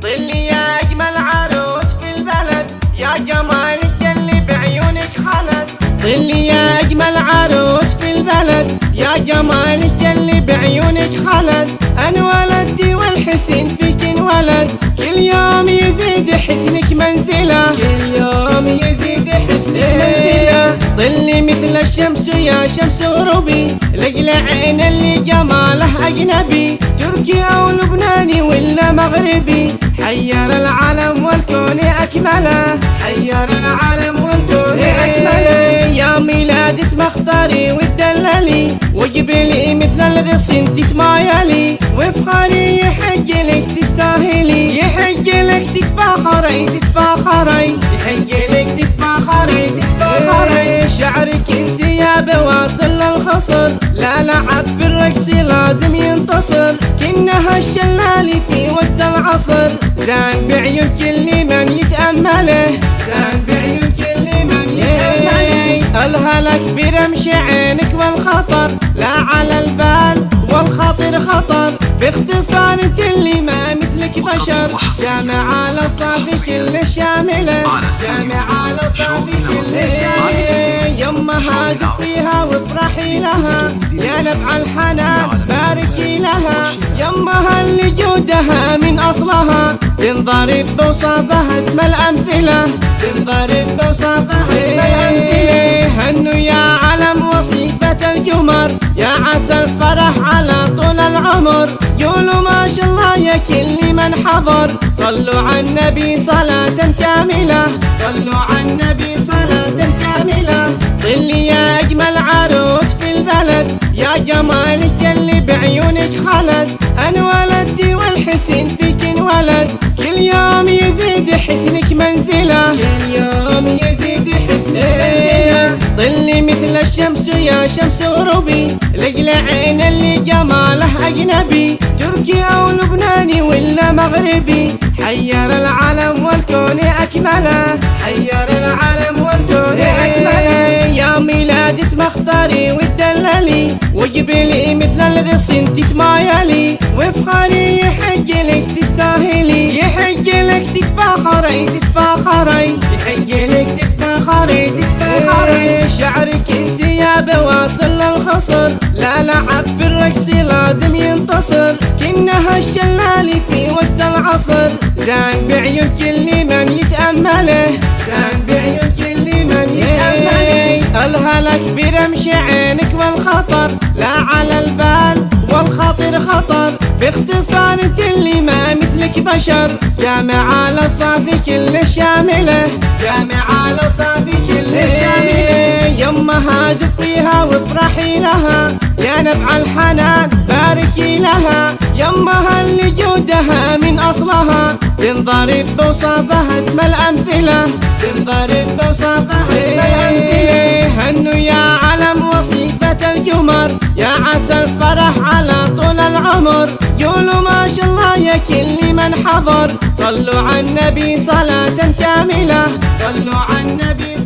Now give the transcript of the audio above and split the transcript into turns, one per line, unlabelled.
طلي يا أجمل عروس في البلد، يا جمالك اللي بعيونك خلد. طلي يا أجمل عروس في البلد، يا جمالك اللي بعيونك خلد. أنا ولدتي والحسن فيك انولد، كل يوم يزيد حسنك منزلة، كل يوم يزيد حسنك منزلة. طلي مثل الشمس يا شمس غروبي، لقلع عين اللي جماله أجنبي، تركي أو لبناني ولا مغربي، حير العالم والكون أكمله، حير العالم والكون أكمله. يا ميلادة مختاري وتدللي، وجبلي مثل الغصن تتمايلي، وفخاري يحج لك تستاهلي، يحج لك تتفاخري تتفاخري، يحج لك تتفاخري تتفاخري. شعرك انسياب واصل للخصر، لا لعب في الرقص لازم ينتصر، كأنها الشلالي في وقت العصر. زان بعيون كل من يتأمله، زان بعيون كل من يتأمله. الهلك برمش عينك والخطر لا على البال، والخاطر خطر. باختصار انت اللي ما مثلك بشر، جامعة للصافي كل شاملة، جامعة للصافي كل شاملة. يمها دفيها وافرحي لها، يا نبع الحنان باركي لها، يمها اللي جودها من اصلها، تنضرب بوصافها اسم الامثله، تنضرب بوصافها اسم الامثله. هنوا يا علم وصيفة القمر، يا عسى الفرح على طول العمر، قولوا ما شاء الله يا كل من حضر. صلوا على النبي صلاة كاملة، صلوا على النبي صلاة كاملة. طلي يا أجمل عروس في البلد، يا جمالك اللي بعيونك خلد. أنا ولدتي والحسن فيك انولد، كل يوم يزيد حسنك منزلة، كل يوم يزيد حسنك منزلة. طلي مثل الشمس يا شمس غروبي، لقلع عين اللي جماله أجنبي، تركي أو لبناني ولا مغربي، حير العالم والكون أكمله، حير العالم والكون أكمله. يا ميلادة مختاري وتدللي، وجبلي مثل الغصن تتمايلي، وفخاري يحج لك تستاهلي، يحج لك تتفاخري تتفاخري، يحج لك تتفاخري تتفاخري. شعرك انسياب واصل للخصر، لا لعب في الرقص لازم ينتصر، كأنها الشلالي في وقت العصر. زان بعيون كل من يتأمله، زان بعيون كل من يتأمله. الهلك برمش عينك والخطر لا على البال، والخاطر خطر. باختصار انت اللي ما مثلك بشر، جامعة للصافي كل شاملة، جامعة للصافي كل شاملة. يمها دفيها وافرحي لها، يا نبع الحنان باركي لها، يمها اللي جودها من اصلها، تنضرب بوصافها اسم الامثله، تنضرب بوصافها اسم الامثله. هنوا يا علم وصيفة القمر، يا عسى الفرح على طول العمر، قولوا ما شاء الله يا كل من حضر. صلوا على النبي صلاة كاملة، صلوا على النبي